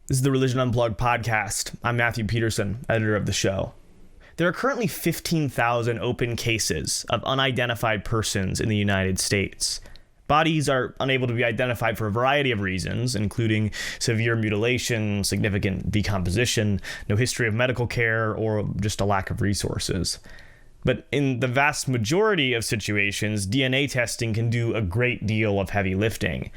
This is the Religion Unplugged podcast. I'm Matthew Peterson, editor of the show. There are currently 15,000 open cases of unidentified persons in the United States. Bodies are unable to be identified for a variety of reasons, including severe mutilation, significant decomposition, no history of medical care, or just a lack of resources. But in the vast majority of situations, DNA testing can do a great deal of heavy lifting.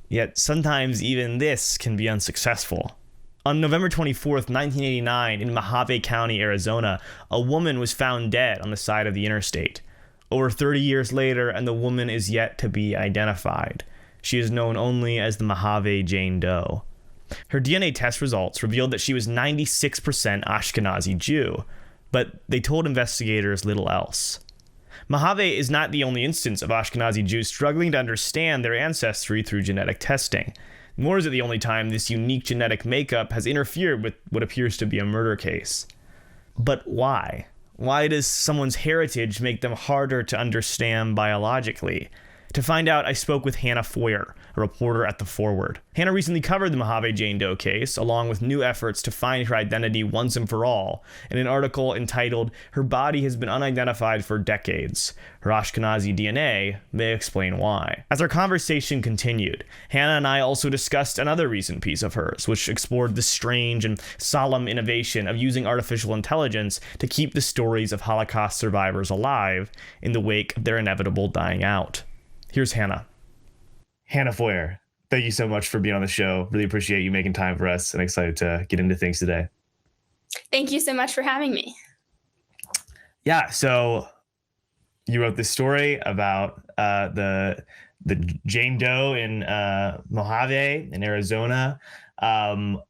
Yet sometimes even this can be unsuccessful. On November 24th, 1989, in Mohave County, Arizona, a woman was found dead on the side of the interstate. Over 30 years later, and the woman is yet to be identified. She is known only as the Mohave Jane Doe. Her DNA test results revealed that she was 96% Ashkenazi Jew, but they told investigators little else. Mohave is not the only instance of Ashkenazi Jews struggling to understand their ancestry through genetic testing. Nor is it the only time this unique genetic makeup has interfered with what appears to be a murder case. But why? Why does someone's heritage make them harder to understand biologically? To find out, I spoke with Hannah Foyer, a reporter at the Forward. Hannah recently covered the Mohave Jane Doe case, along with new efforts to find her identity once and for all, in an article entitled, "Her Body Has Been Unidentified for Decades. Her Ashkenazi DNA May Explain Why." As our conversation continued, Hannah and I also discussed another recent piece of hers, which explored the strange and solemn innovation of using artificial intelligence to keep the stories of Holocaust survivors alive in the wake of their inevitable dying out. Here's Hannah. Hannah Foyer, thank you so much for being on the show. Really appreciate you making time for us and excited to get into things today. Thank you so much for having me. Yeah, so you wrote this story about the Jane Doe in Mojave in Arizona. What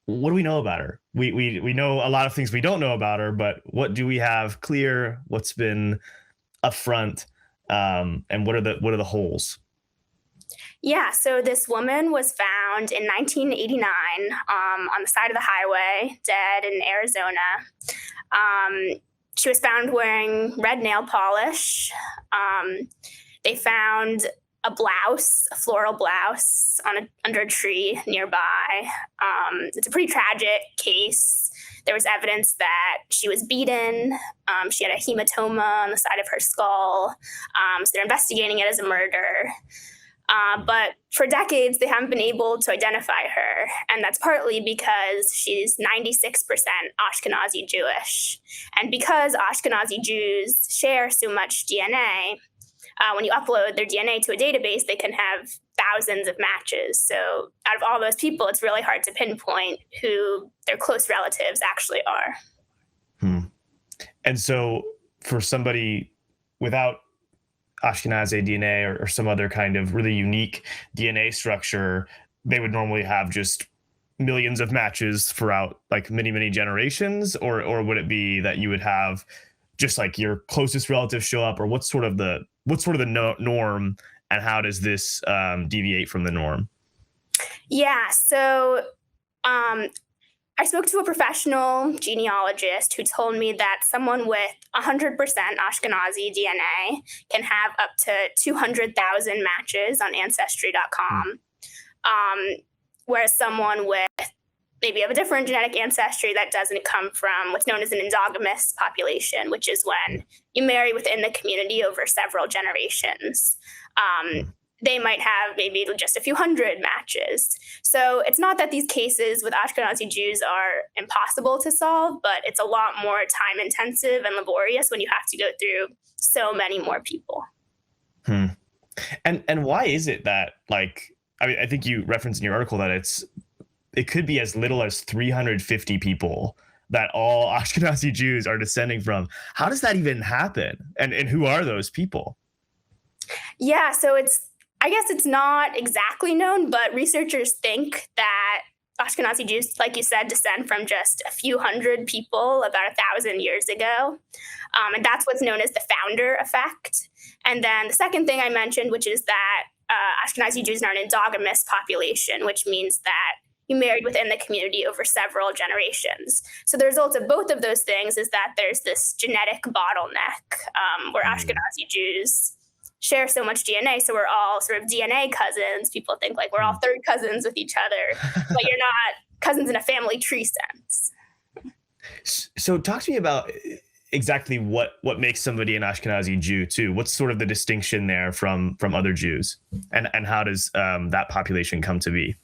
do we know about her? We know a lot of things we don't know about her, but what do we have clear? What's been upfront? And what are the holes? Yeah, so this woman was found in 1989 on the side of the highway, dead in Arizona. She was found wearing red nail polish. They found a blouse, a floral blouse, under a tree nearby. It's a pretty tragic case. There was evidence that she was beaten. She had a hematoma on the side of her skull. So they're investigating it as a murder. But for decades, they haven't been able to identify her. And that's partly because she's 96% Ashkenazi Jewish. And because Ashkenazi Jews share so much DNA, when you upload their DNA to a database, they can have thousands of matches. So out of all those people, it's really hard to pinpoint who their close relatives actually are. And so for somebody without Ashkenazi DNA or some other kind of really unique DNA structure, they would normally have just millions of matches throughout like many, many generations, or would it be that you would have just like your closest relatives show up, or what's sort of the norm, and how does this deviate from the norm? Yeah, so I spoke to a professional genealogist who told me that someone with 100% Ashkenazi DNA can have up to 200,000 matches on ancestry.com, whereas someone with maybe of a different genetic ancestry that doesn't come from what's known as an endogamous population, which is when you marry within the community over several generations. They might have maybe just a few hundred matches. So it's not that these cases with Ashkenazi Jews are impossible to solve, but it's a lot more time intensive and laborious when you have to go through so many more people. And why is it that, like, I mean, I think you referenced in your article that it could be as little as 350 people that all Ashkenazi Jews are descending from. How does that even happen? And who are those people? Yeah, so I guess it's not exactly known, but researchers think that Ashkenazi Jews, like you said, descend from just a few hundred people about 1,000 years ago. And that's what's known as the founder effect. And then the second thing I mentioned, which is that Ashkenazi Jews are an endogamous population, which means that you married within the community over several generations. So the result of both of those things is that there's this genetic bottleneck where Ashkenazi Jews share so much DNA. So we're all sort of DNA cousins. People think like we're all third cousins with each other, but you're not cousins in a family tree sense. So talk to me about exactly what makes somebody an Ashkenazi Jew too. What's sort of the distinction there from other Jews, and how does that population come to be?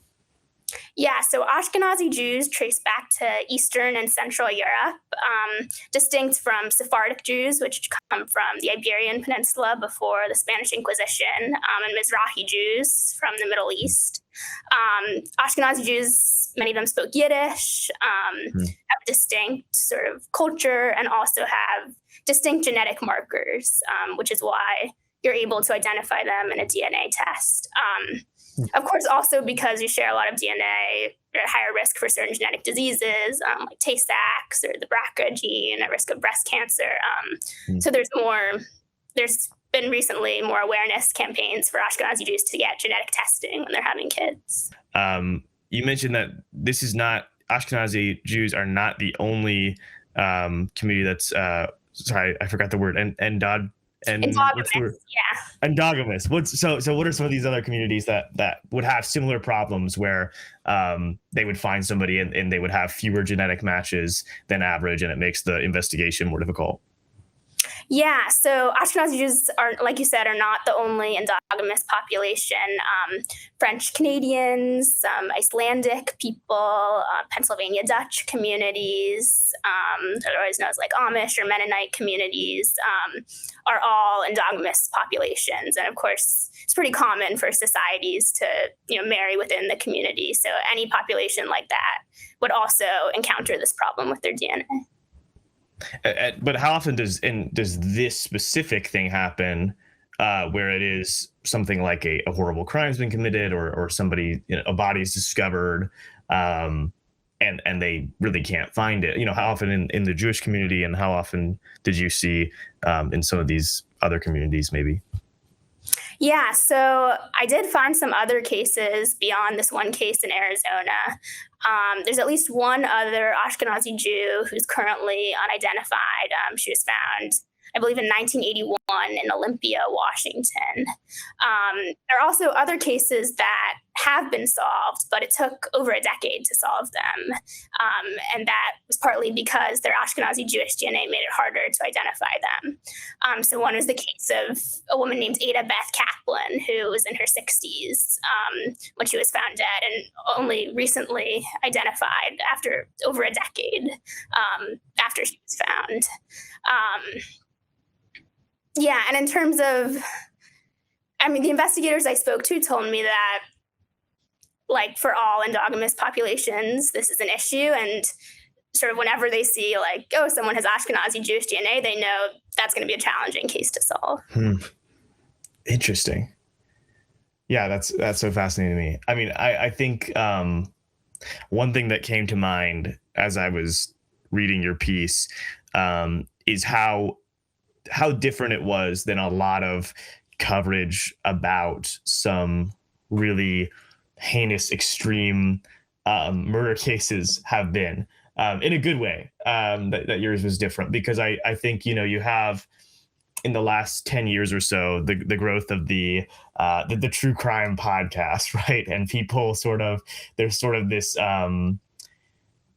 Yeah, so Ashkenazi Jews trace back to Eastern and Central Europe, distinct from Sephardic Jews, which come from the Iberian Peninsula before the Spanish Inquisition, and Mizrahi Jews from the Middle East. Ashkenazi Jews, many of them spoke Yiddish, have distinct sort of culture, and also have distinct genetic markers, which is why you're able to identify them in a DNA test. Of course, also because you share a lot of DNA, you're at higher risk for certain genetic diseases, like Tay-Sachs or the BRCA gene, at risk of breast cancer. So there's been recently more awareness campaigns for Ashkenazi Jews to get genetic testing when they're having kids. You mentioned that this is not, Ashkenazi Jews are not the only community that's, sorry, I forgot the word, Endogamous, yeah. Endogamous. So what are some of these other communities that would have similar problems where they would find somebody and they would have fewer genetic matches than average, and it makes the investigation more difficult? Yeah, so Ashkenazi Jews are, like you said, are not the only endogamous population. French Canadians, Icelandic people, Pennsylvania Dutch communities, otherwise known as like Amish or Mennonite communities, are all endogamous populations. And of course, it's pretty common for societies to, marry within the community. So any population like that would also encounter this problem with their DNA. But how often does this specific thing happen, where it is something like a horrible crime's been committed, or somebody, a body is discovered, and they really can't find it? How often in the Jewish community, and how often did you see in some of these other communities maybe? Yeah, so I did find some other cases beyond this one case in Arizona. There's at least one other Ashkenazi Jew who's currently unidentified. She was found, I believe, in 1981 in Olympia, Washington. There are also other cases that have been solved, but it took over a decade to solve them. And that was partly because their Ashkenazi Jewish DNA made it harder to identify them. So one was the case of a woman named Ada Beth Kaplan, who was in her 60s when she was found dead, and only recently identified after over a decade after she was found. Yeah, and in terms of, the investigators I spoke to told me that, like, for all endogamous populations, this is an issue, and sort of whenever they see, like, oh, someone has Ashkenazi Jewish DNA, they know that's going to be a challenging case to solve. Interesting. Yeah, that's so fascinating to me. I think one thing that came to mind as I was reading your piece is how different it was than a lot of coverage about some really heinous, extreme murder cases have been, in a good way. That yours was different, because I think, you have in the last 10 years or so, the growth of the true crime podcast, right? And people there's sort of this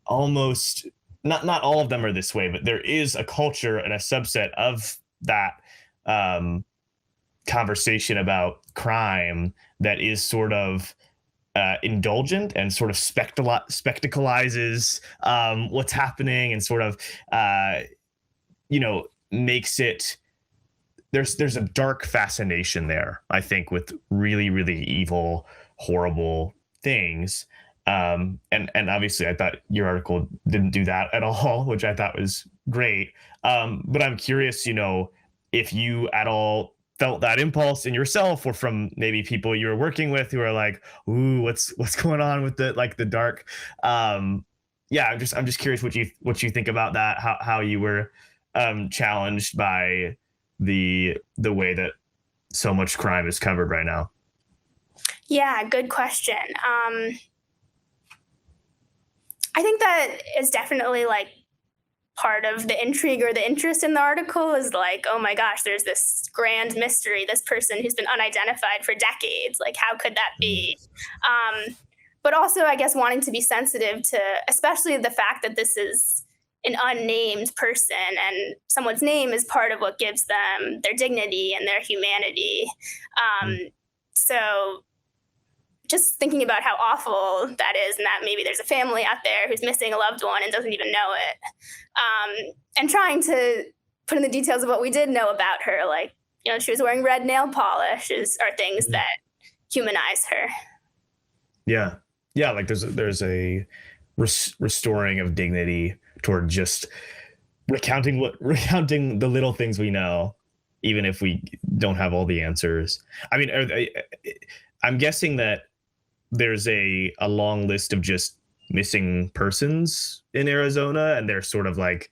almost, not all of them are this way, but there is a culture and a subset of that conversation about crime that is sort of indulgent and sort of spectacleizes what's happening, and sort of makes it, there's a dark fascination there, I think, with really, really evil, horrible things. And obviously I thought your article didn't do that at all, which I thought was great. But I'm curious, if you at all felt that impulse in yourself, or from maybe people you were working with who are like, ooh, what's going on with the dark. I'm just curious what you think about that, how you were challenged by the way that so much crime is covered right now. Yeah, good question. I think that it's definitely, like, part of the intrigue or the interest in the article is like, oh my gosh, there's this grand mystery, this person who's been unidentified for decades. Like, how could that be? But also, I guess, wanting to be sensitive to, especially the fact that this is an unnamed person and someone's name is part of what gives them their dignity and their humanity. So just thinking about how awful that is, and that maybe there's a family out there who's missing a loved one and doesn't even know it. And trying to put in the details of what we did know about her, like, you know, she was wearing red nail polish, are things that humanize her. Yeah. Yeah. Like there's a restoring of dignity toward just recounting the little things we know, even if we don't have all the answers. I mean, I'm guessing that there's a long list of just missing persons in Arizona, and they're sort of like,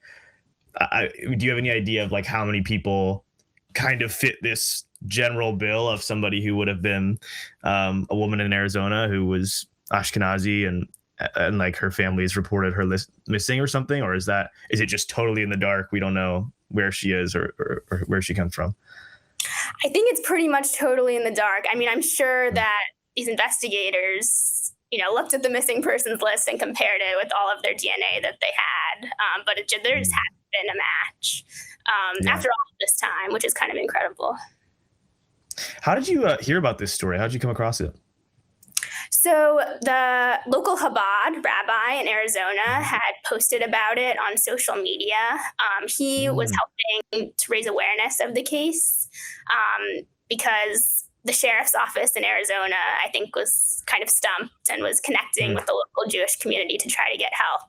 do you have any idea of like how many people kind of fit this general bill of somebody who would have been a woman in Arizona who was Ashkenazi and like her family has reported her missing or something? Or is it just totally in the dark? We don't know where she is or where she comes from. I think it's pretty much totally in the dark. I mean, I'm sure that these investigators, you know, looked at the missing persons list and compared it with all of their DNA that they had. But there just hasn't been a match after all of this time, which is kind of incredible. How did you hear about this story? How did you come across it? So the local Chabad rabbi in Arizona had posted about it on social media. He was helping to raise awareness of the case because the sheriff's office in Arizona, I think, was kind of stumped and was connecting with the local Jewish community to try to get help.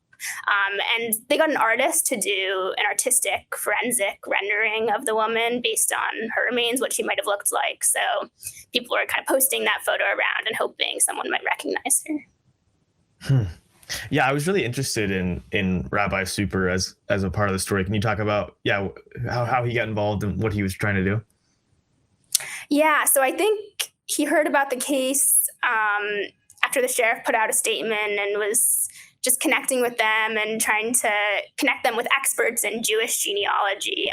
And they got an artist to do an artistic forensic rendering of the woman based on her remains, what she might have looked like. So people were kind of posting that photo around and hoping someone might recognize her. Yeah, I was really interested in Rabbi Super as a part of the story. Can you talk about how he got involved and what he was trying to do? Yeah, so I think he heard about the case after the sheriff put out a statement and was just connecting with them and trying to connect them with experts in Jewish genealogy.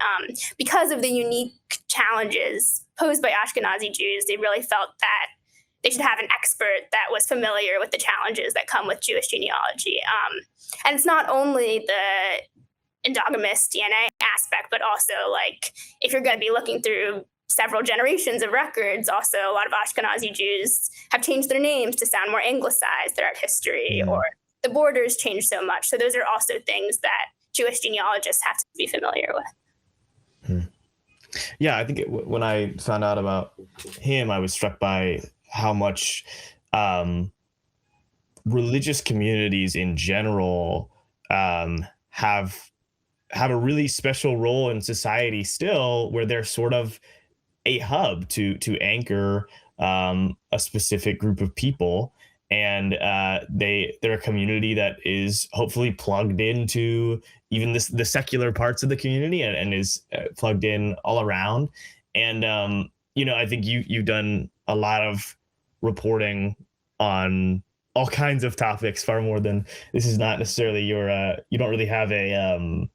Because of the unique challenges posed by Ashkenazi Jews, they really felt that they should have an expert that was familiar with the challenges that come with Jewish genealogy. And it's not only the endogamous DNA aspect, but also, like, if you're going to be looking through several generations of records, also a lot of Ashkenazi Jews have changed their names to sound more anglicized throughout history, or the borders change so much. So those are also things that Jewish genealogists have to be familiar with. Yeah, I think when I found out about him, I was struck by how much religious communities in general have a really special role in society still, where they're sort of a hub to anchor a specific group of people. And they're a community that is hopefully plugged into even the secular parts of the community and is plugged in all around. And I think you've done a lot of reporting on all kinds of topics, far more than this is not necessarily your. You don't really have a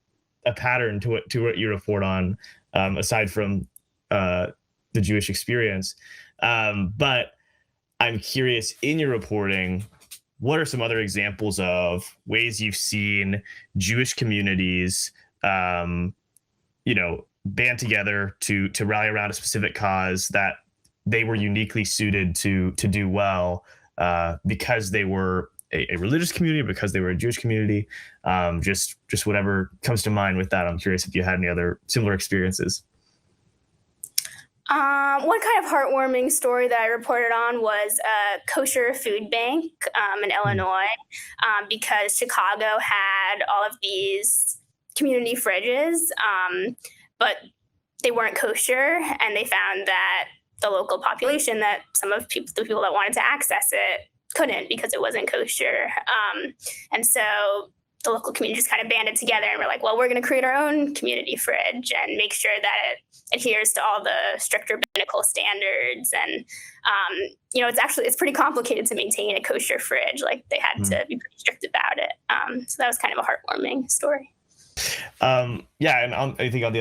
pattern to what you report on, aside from the Jewish experience, but I'm curious, in your reporting, what are some other examples of ways you've seen Jewish communities, band together to rally around a specific cause that they were uniquely suited to do well, because they were a religious community, because they were a Jewish community? Just whatever comes to mind with that. I'm curious if you had any other similar experiences. One kind of heartwarming story that I reported on was a kosher food bank in Illinois, because Chicago had all of these community fridges, but they weren't kosher, and they found that the local population, that the people that wanted to access it, couldn't because it wasn't kosher. And so the local community just kind of banded together and were like, well, we're going to create our own community fridge and make sure that it adheres to all the stricter biblical standards. And, it's pretty complicated to maintain a kosher fridge. Like, they had to be pretty strict about it. So that was kind of a heartwarming story. Yeah, and I think on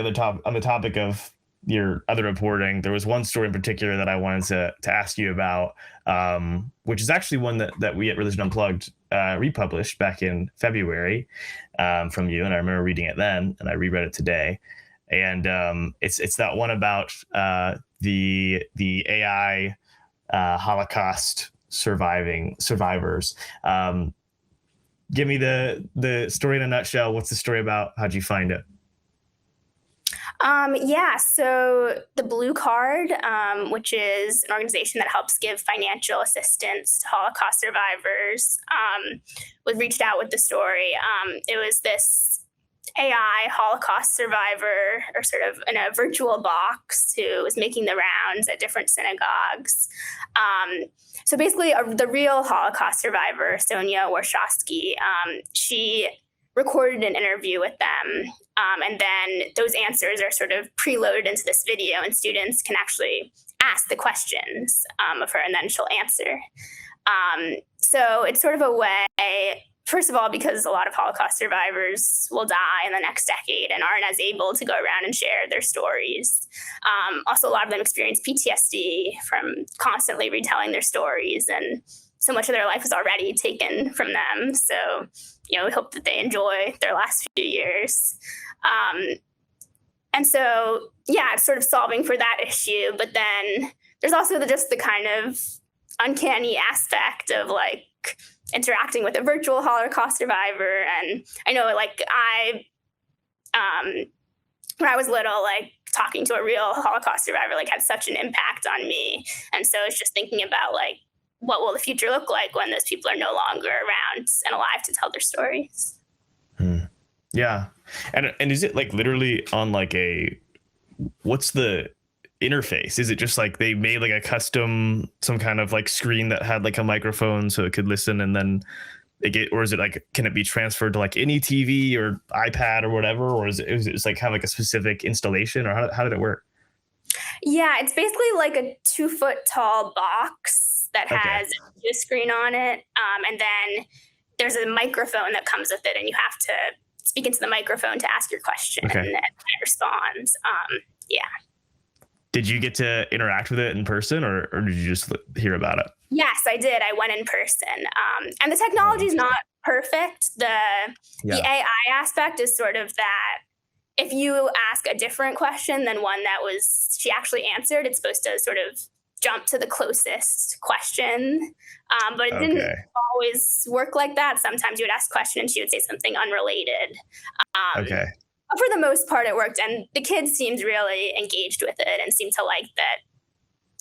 the topic of your other reporting, there was one story in particular that I wanted to ask you about, which is actually one that we at Religion Unplugged republished back in February from you, and I remember reading it then, and I reread it today, and it's that one about the AI Holocaust survivors. Give me the story in a nutshell. What's the story about? How'd you find it? Yeah, so the Blue Card, which is an organization that helps give financial assistance to Holocaust survivors, was reached out with the story. It was this AI Holocaust survivor, or sort of in a virtual box, who was making the rounds at different synagogues. So basically, the real Holocaust survivor, Sonia Warshawski, she recorded an interview with them. And then those answers are sort of preloaded into this video, and students can actually ask the questions of her, and then she'll answer. So it's sort of a way, first of all, because a lot of Holocaust survivors will die in the next decade and aren't as able to go around and share their stories. Also, a lot of them experience PTSD from constantly retelling their stories, and so much of their life is already taken from them. So, we hope that they enjoy their last few years. And so, yeah, it's sort of solving for that issue. But then there's also just the kind of uncanny aspect of like interacting with a virtual Holocaust survivor. And I know, when I was little, like talking to a real Holocaust survivor, like had such an impact on me. And so it's just thinking about like, what will the future look like when those people are no longer around and alive to tell their stories? Yeah. And is it like literally on like what's the interface? Is it just like they made like a custom, some kind of like screen that had like a microphone so it could listen, and then or is it like, can it be transferred to like any TV or iPad or whatever? Or is it just like kind of like a specific installation, or how did it work? Yeah, it's basically like a 2-foot tall box that has a video screen on it. And then there's a microphone that comes with it, and you have to speak into the microphone to ask your question, and it responds. Yeah. Did you get to interact with it in person, or did you just hear about it? Yes, I did. I went in person. And the technology is not perfect. The AI aspect is sort of that if you ask a different question than one that she actually answered, it's supposed to sort of jump to the closest question. But it didn't always work like that. Sometimes you would ask a question and she would say something unrelated. But for the most part, it worked. And the kids seemed really engaged with it and seemed to like that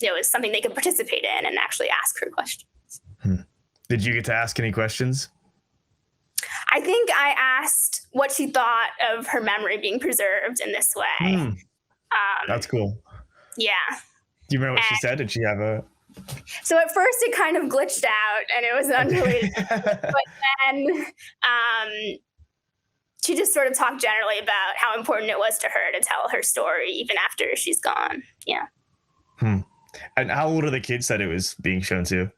it was something they could participate in and actually ask her questions. Did you get to ask any questions? I think I asked what she thought of her memory being preserved in this way. That's cool. Yeah. Do you remember what she said? Did she have a... So at first it kind of glitched out and it was unrelated. But then she just sort of talked generally about how important it was to her to tell her story even after she's gone. Yeah. And how old are the kids that it was being shown to?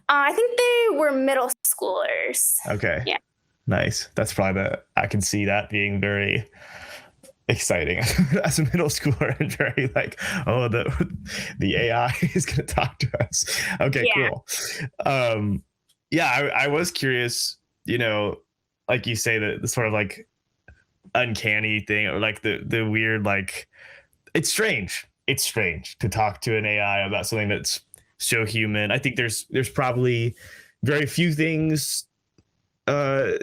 I think they were middle schoolers. Okay. Yeah. Nice. That's probably I can see that being very exciting as a middle schooler, and very like, oh, the AI is going to talk to us. Okay, cool. I was curious, like you say, the sort of like uncanny thing, or like the weird, like, it's strange. It's strange to talk to an AI about something that's so human. I think there's probably very few things that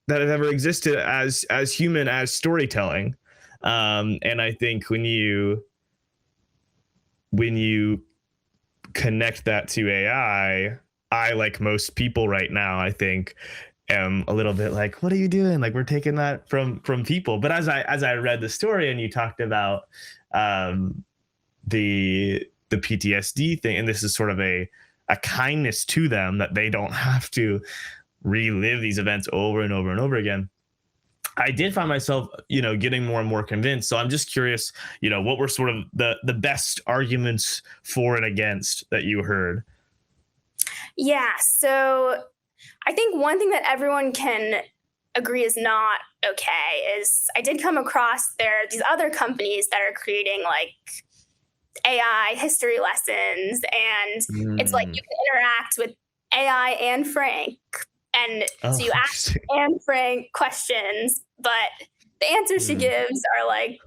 have ever existed as human as storytelling. And I think when you connect that to AI, I, like most people right now, I think am a little bit like, what are you doing? Like, we're taking that from people. But as I read the story and you talked about the PTSD thing, and this is sort of a kindness to them that they don't have to relive these events over and over and over again, I did find myself, getting more and more convinced. So I'm just curious, what were sort of the best arguments for and against that you heard? Yeah. So I think one thing that everyone can agree is not okay is I did come across these other companies that are creating like AI history lessons, and it's like you can interact with AI and Frank. And so you ask Anne Frank questions, but the answers she gives are like,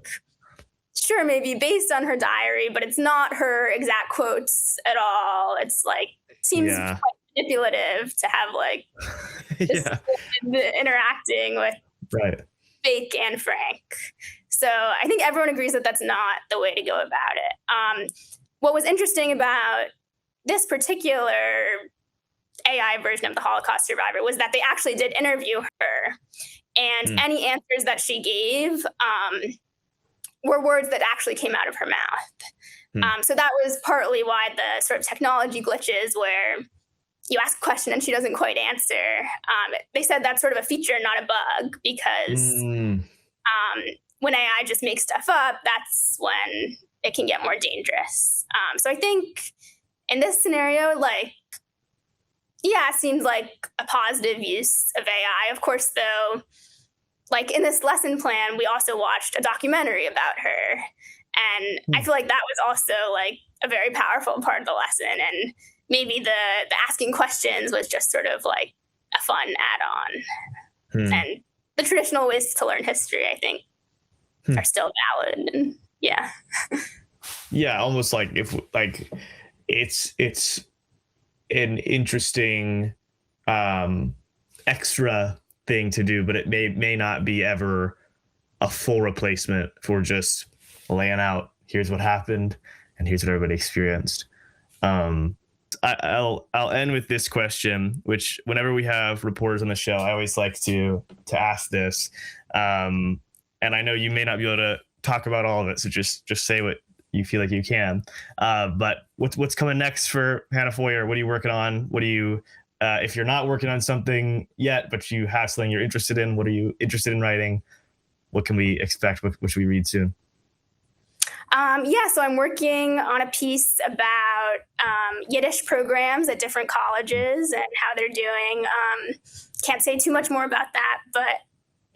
sure, maybe based on her diary, but it's not her exact quotes at all. It's like, seems quite manipulative to have like this interacting with fake Anne Frank. So I think everyone agrees that that's not the way to go about it. What was interesting about this particular AI version of the Holocaust survivor was that they actually did interview her, and any answers that she gave were words that actually came out of her mouth. So that was partly why the sort of technology glitches where you ask a question and she doesn't quite answer. They said that's sort of a feature, not a bug, because when AI just makes stuff up, that's when it can get more dangerous. So I think in this scenario, like, yeah, it seems like a positive use of AI. Of course, though, like in this lesson plan, we also watched a documentary about her. And I feel like that was also like a very powerful part of the lesson. And maybe the asking questions was just sort of like a fun add-on. And the traditional ways to learn history, I think, are still valid. And yeah, almost like if like it's an interesting extra thing to do, but it may not be ever a full replacement for just laying out, here's what happened and here's what everybody experienced. I'll end with this question, which whenever we have reporters on the show, I always like to ask this. And I know you may not be able to talk about all of it, so just say what you feel like you can. But what's coming next for Hannah Foyer? What are you working on? What do you, if you're not working on something yet, but you have something you're interested in, what are you interested in writing? What can we expect? What should we read soon? So I'm working on a piece about Yiddish programs at different colleges and how they're doing. Can't say too much more about that, but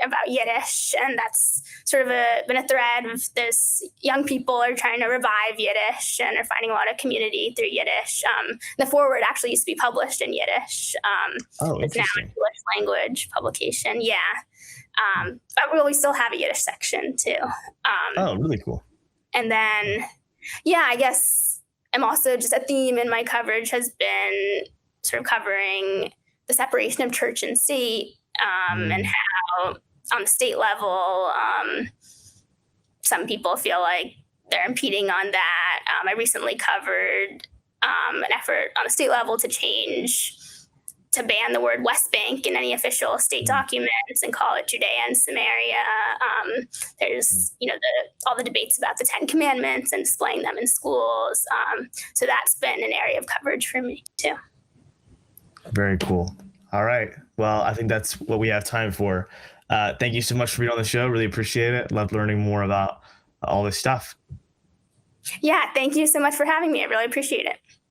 about Yiddish, and that's sort of been a thread of this. Young people are trying to revive Yiddish and are finding a lot of community through Yiddish. The Forward actually used to be published in Yiddish. It's now an English language publication. But we still have a Yiddish section too. Really cool. And then, I guess I'm also just a theme in my coverage has been sort of covering the separation of church and state, and how on the state level, some people feel like they're impeding on that. I recently covered an effort on the state level to ban the word West Bank in any official state documents and call it Judea and Samaria. There's, all the debates about the 10 Commandments and displaying them in schools. So that's been an area of coverage for me too. Very cool. All right. Well, I think that's what we have time for. Thank you so much for being on the show. Really appreciate it. Love learning more about all this stuff. Yeah, thank you so much for having me. I really appreciate it.